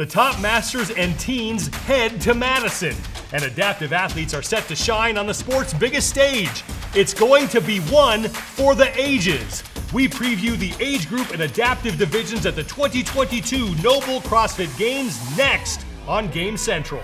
The top masters and teens head to Madison, and adaptive athletes are set to shine on the sport's biggest stage. It's going to be one for the ages. We preview the age group and adaptive divisions at the 2022 NOBULL CrossFit Games next on Game Central.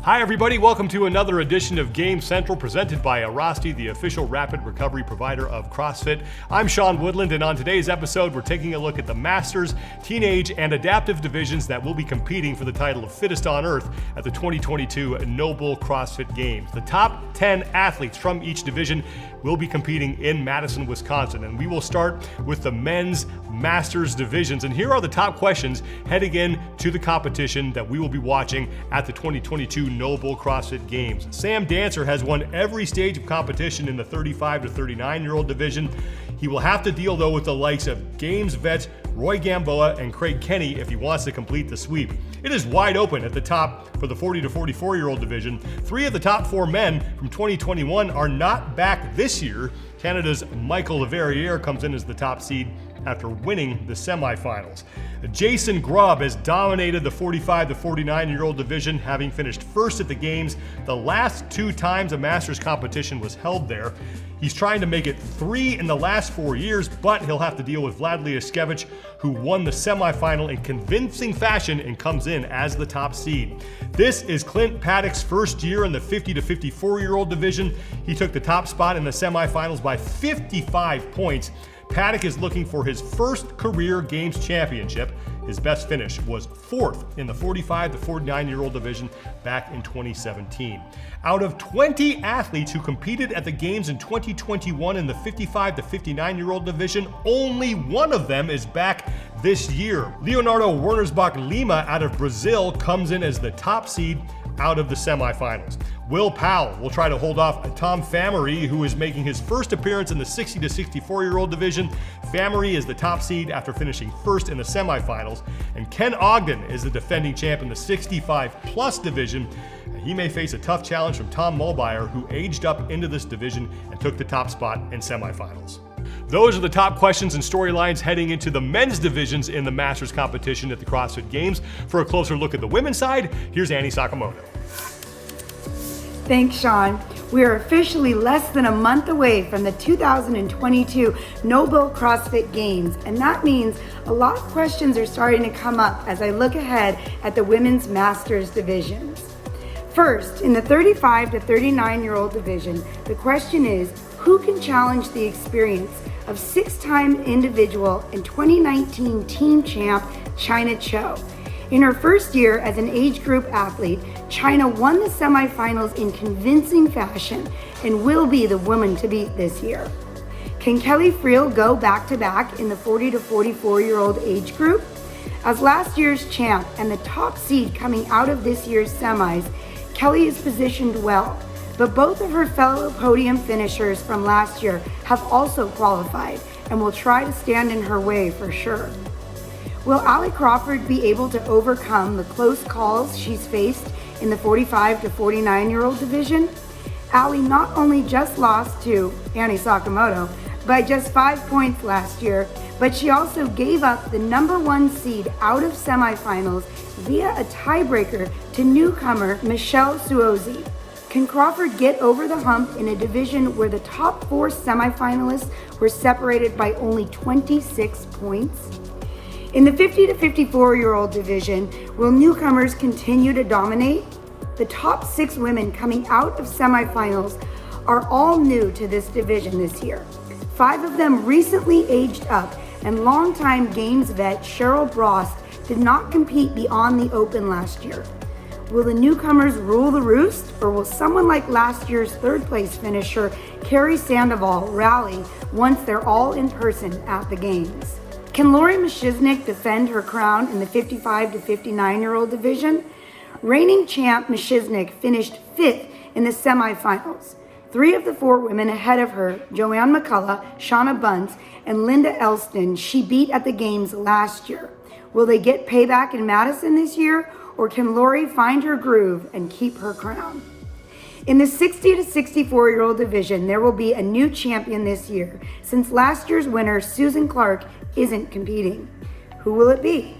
Hi everybody, welcome to another edition of Game Central presented by Arasti, the official rapid recovery provider of CrossFit. I'm Sean Woodland, and on today's episode, we're taking a look at the Masters, Teenage, and Adaptive divisions that will be competing for the title of Fittest on Earth at the 2022 NOBULL CrossFit Games. The top 10 athletes from each division will be competing in Madison, Wisconsin, and we will start with the men's Masters divisions. And here are the top questions heading into the competition that we will be watching at the 2022 NOBULL CrossFit Games. Sam Dancer has won every stage of competition in the 35 to 39-year-old division. He will have to deal, though, with the likes of Games vets Roy Gamboa and Craig Kenny if he wants to complete the sweep. It is wide open at the top for the 40 to 44-year-old division. 3 of the top 4 men from 2021 are not back this year. Canada's Michael Leverrier comes in as the top seed after winning the semifinals. Jason Grubb has dominated the 45 to 49-year-old division, having finished first at the Games the last 2 times a Masters competition was held there. He's trying to make it 3 in the last 4 years, but he'll have to deal with Vlad Liaskevich, who won the semifinal in convincing fashion and comes in as the top seed. This is Clint Paddock's first year in the 50 to 54-year-old division. He took the top spot in the semifinals by 55 points. Paddock is looking for his first career Games championship. His best finish was 4th in the 45 to 49-year-old division back in 2017. Out of 20 athletes who competed at the Games in 2021 in the 55 to 59-year-old division, only one of them is back this year. Leonardo Wernersbach Lima out of Brazil comes in as the top seed out of the semifinals. Will Powell will try to hold off Tom Famery, who is making his first appearance in the 60 to 64-year-old division. Famery is the top seed after finishing first in the semifinals. And Ken Ogden is the defending champ in the 65-plus division. He may face a tough challenge from Tom Mulbauer, who aged up into this division and took the top spot in semifinals. Those are the top questions and storylines heading into the men's divisions in the Masters competition at the CrossFit Games. For a closer look at the women's side, here's Annie Sakamoto. Thanks, Sean. We are officially less than a month away from the 2022 NOBULL CrossFit Games, and that means a lot of questions are starting to come up as I look ahead at the women's Masters divisions. First, in the 35 to 39-year-old division, the question is, who can challenge the experience of 6-time individual and 2019 team champ China Cho? In her first year as an age group athlete, China won the semifinals in convincing fashion and will be the woman to beat this year. Can Kelly Friel go back-to-back in the 40 to 44-year-old age group? As last year's champ and the top seed coming out of this year's semis, Kelly is positioned well, but both of her fellow podium finishers from last year have also qualified and will try to stand in her way for sure. Will Allie Crawford be able to overcome the close calls she's faced in the 45 to 49-year-old division? Allie not only just lost to Annie Sakamoto by just 5 points last year, but she also gave up the number 1 seed out of semifinals via a tiebreaker to newcomer Michelle Suozzi. Can Crawford get over the hump in a division where the top 4 semifinalists were separated by only 26 points? In the 50 to 54-year-old division, will newcomers continue to dominate? The top 6 women coming out of semifinals are all new to this division this year. 5 of them recently aged up, and longtime Games vet Cheryl Brost did not compete beyond the Open last year. Will the newcomers rule the roost, or will someone like last year's 3rd place finisher Carrie Sandoval rally once they're all in person at the Games? Can Lori Mishiznik defend her crown in the 55 to 59-year-old division? Reigning champ Mishiznik finished 5th in the semifinals. 3 of the 4 women ahead of her, Joanne McCullough, Shauna Bunce, and Linda Elston, she beat at the Games last year. Will they get payback in Madison this year, or can Lori find her groove and keep her crown? In the 60 to 64-year-old division, there will be a new champion this year, since last year's winner, Susan Clark, isn't competing. Who will it be?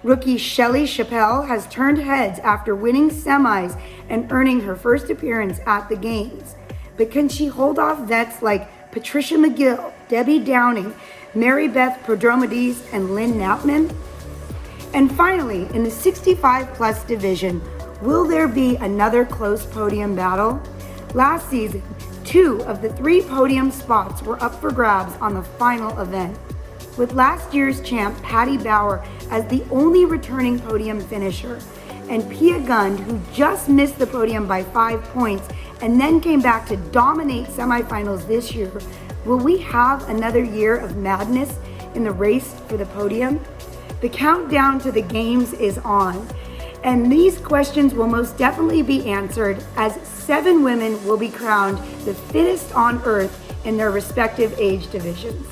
Rookie Shelly Chappelle has turned heads after winning semis and earning her first appearance at the Games. But can she hold off vets like Patricia McGill, Debbie Downing, Mary Beth Prodromides, and Lynn Knappman? And finally, in the 65-plus division, will there be another close podium battle? Last season, 2 of the 3 podium spots were up for grabs on the final event, with last year's champ Patty Bauer as the only returning podium finisher, and Pia Gund, who just missed the podium by 5 points and then came back to dominate semifinals this year. Will we have another year of madness in the race for the podium? The countdown to the Games is on, and these questions will most definitely be answered as 7 women will be crowned the fittest on earth in their respective age divisions.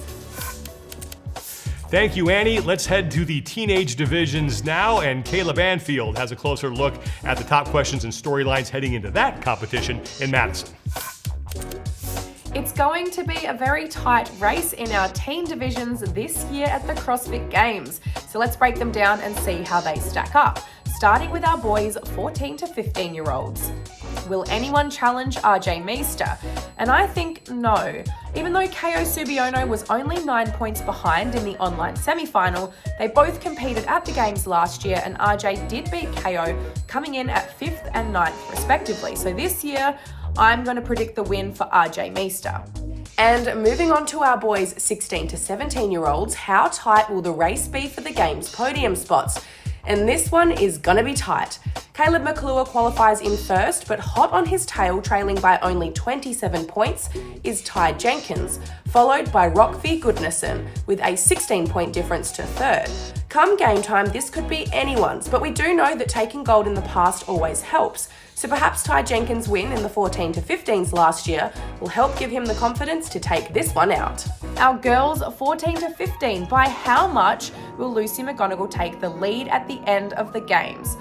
Thank you, Annie. Let's head to the teenage divisions now, and Kayla Banfield has a closer look at the top questions and storylines heading into that competition in Madison. It's going to be a very tight race in our teen divisions this year at the CrossFit Games. So let's break them down and see how they stack up. Starting with our boys 14 to 15-year-olds. Will anyone challenge RJ Meester? And I think no. Even though KO Subiono was only 9 points behind in the online semi-final, they both competed at the Games last year, and RJ did beat KO, coming in at 5th and 9th respectively. So this year, I'm going to predict the win for RJ Meester. And moving on to our boys 16 to 17-year-olds, how tight will the race be for the Games podium spots? And this one is gonna be tight. Caleb McClure qualifies in first, but hot on his tail, trailing by only 27 points, is Ty Jenkins, followed by Rockvi Goodnison, with a 16-point difference to third. Come game time, this could be anyone's, but we do know that taking gold in the past always helps. So perhaps Ty Jenkins' win in the 14 to 15s last year will help give him the confidence to take this one out. Our girls 14 to 15, by how much will Lucy McGonigal take the lead at the end of the Games?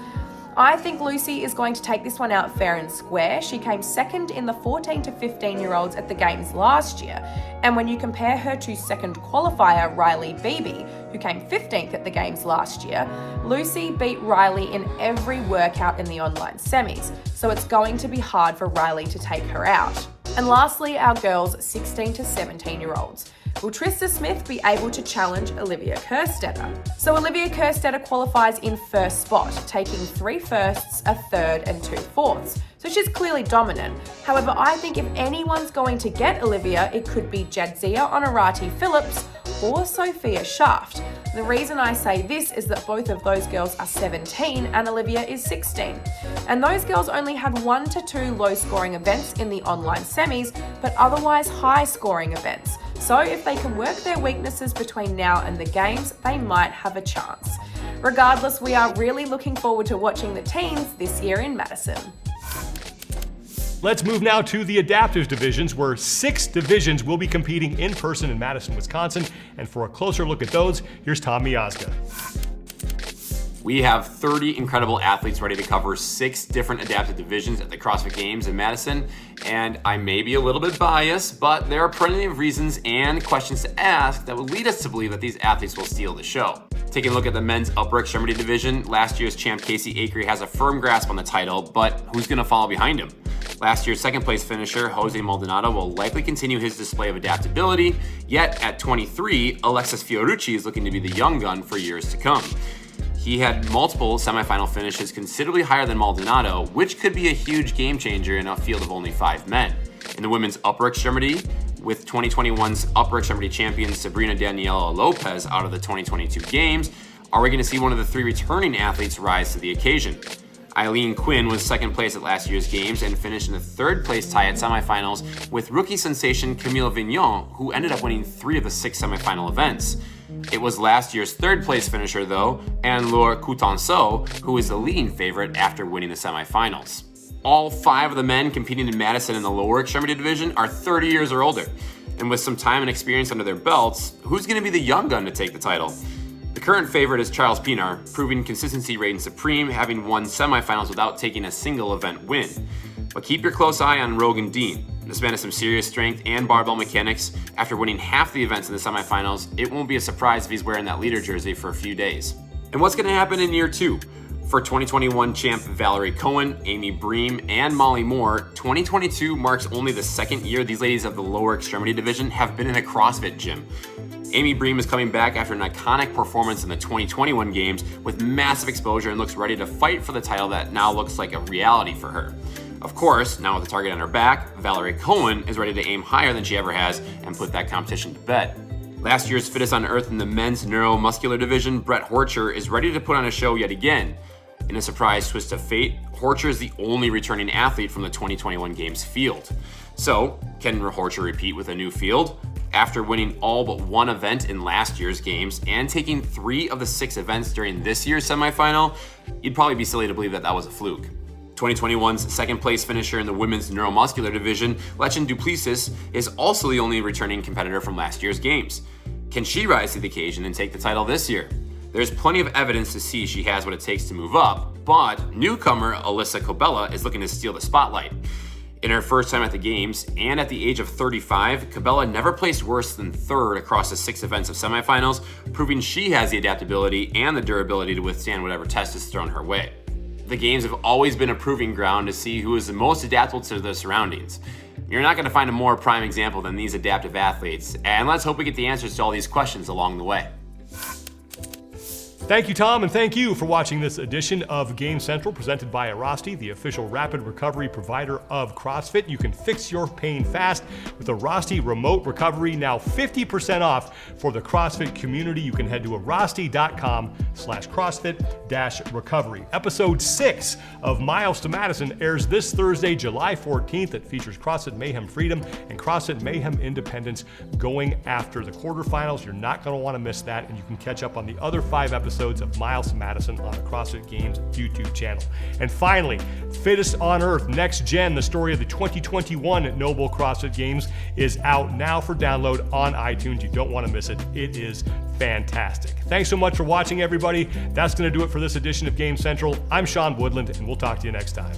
I think Lucy is going to take this one out fair and square. She came second in the 14 to 15-year-olds at the Games last year. And when you compare her to second qualifier Riley Beebe, who came 15th at the Games last year, Lucy beat Riley in every workout in the online semis. So it's going to be hard for Riley to take her out. And lastly, our girls 16 to 17-year-olds. Will Trista Smith be able to challenge Olivia Kerstetter? So Olivia Kerstetter qualifies in first spot, taking 3 firsts, a third and 2 fourths. So she's clearly dominant. However, I think if anyone's going to get Olivia, it could be Jadzia Honorati Phillips or Sophia Shaft. The reason I say this is that both of those girls are 17 and Olivia is 16. And those girls only had 1 to 2 low-scoring events in the online semis, but otherwise high-scoring events. So if they can work their weaknesses between now and the Games, they might have a chance. Regardless, we are really looking forward to watching the teens this year in Madison. Let's move now to the adaptive divisions, where 6 divisions will be competing in person in Madison, Wisconsin. And for a closer look at those, here's Tom Miazga. We have 30 incredible athletes ready to cover 6 different adaptive divisions at the CrossFit Games in Madison. And I may be a little bit biased, but there are plenty of reasons and questions to ask that would lead us to believe that these athletes will steal the show. Taking a look at the men's upper extremity division, last year's champ Casey Akery has a firm grasp on the title, but who's going to follow behind him? Last year's second place finisher, Jose Maldonado, will likely continue his display of adaptability, yet at 23, Alexis Fiorucci is looking to be the young gun for years to come. He had multiple semifinal finishes considerably higher than Maldonado, which could be a huge game changer in a field of only 5 men. In the women's upper extremity, with 2021's upper extremity champion Sabrina Daniela Lopez out of the 2022 Games, are we going to see one of the 3 returning athletes rise to the occasion? Eileen Quinn was second place at last year's Games and finished in the 3rd place tie at semifinals with rookie sensation Camille Vignon, who ended up winning 3 of the 6 semifinal events. It was last year's 3rd place finisher though, Anne-Laure Coutanceau, who is the leading favorite after winning the semifinals. All 5 of the men competing in Madison in the lower extremity division are 30 years or older, and with some time and experience under their belts, who's going to be the young gun to take the title? The current favorite is Charles Pinar, proving consistency reigns supreme, having won semifinals without taking a single event win. But keep your close eye on Rogan Dean. This man has some serious strength and barbell mechanics. After winning half the events in the semifinals, it won't be a surprise if he's wearing that leader jersey for a few days. And what's going to happen in year 2? For 2021 champ Valerie Cohen, Amy Bream, and Molly Moore, 2022 marks only the second year these ladies of the lower extremity division have been in a CrossFit gym. Amy Bream is coming back after an iconic performance in the 2021 games with massive exposure and looks ready to fight for the title that now looks like a reality for her. Of course, now with the target on her back, Valerie Cohen is ready to aim higher than she ever has and put that competition to bed. Last year's fittest on earth in the men's neuromuscular division, Brett Horcher, is ready to put on a show yet again. In a surprise twist of fate, Horcher is the only returning athlete from the 2021 Games field. So, can Horcher repeat with a new field? After winning all but one event in last year's Games and taking 3 of the 6 events during this year's semifinal, you'd probably be silly to believe that was a fluke. 2021's second place finisher in the women's neuromuscular division, Lechen Duplessis, is also the only returning competitor from last year's Games. Can she rise to the occasion and take the title this year? There's plenty of evidence to see she has what it takes to move up, but newcomer Alyssa Cobella is looking to steal the spotlight. In her first time at the Games, and at the age of 35, Cobella never placed worse than 3rd across the 6 events of semifinals, proving she has the adaptability and the durability to withstand whatever test is thrown her way. The Games have always been a proving ground to see who is the most adaptable to their surroundings. You're not going to find a more prime example than these adaptive athletes, and let's hope we get the answers to all these questions along the way. Thank you, Tom, and thank you for watching this edition of Game Central presented by Arasti, the official rapid recovery provider of CrossFit. You can fix your pain fast with Arasti Remote Recovery, now 50% off for the CrossFit community. You can head to arasti.com/CrossFit-recovery. Episode 6 of Miles to Madison airs this Thursday, July 14th. It features CrossFit Mayhem Freedom and CrossFit Mayhem Independence going after the quarterfinals. You're not going to want to miss that, and you can catch up on the other 5 episodes of Miles to Madison on the CrossFit Games YouTube channel. And finally, Fittest on Earth Next Gen, the story of the 2021 NOBULL CrossFit Games, is out now for download on iTunes. You don't want to miss it. It is fantastic. Thanks so much for watching, everybody. That's going to do it for this edition of Game Central. I'm Sean Woodland, and we'll talk to you next time.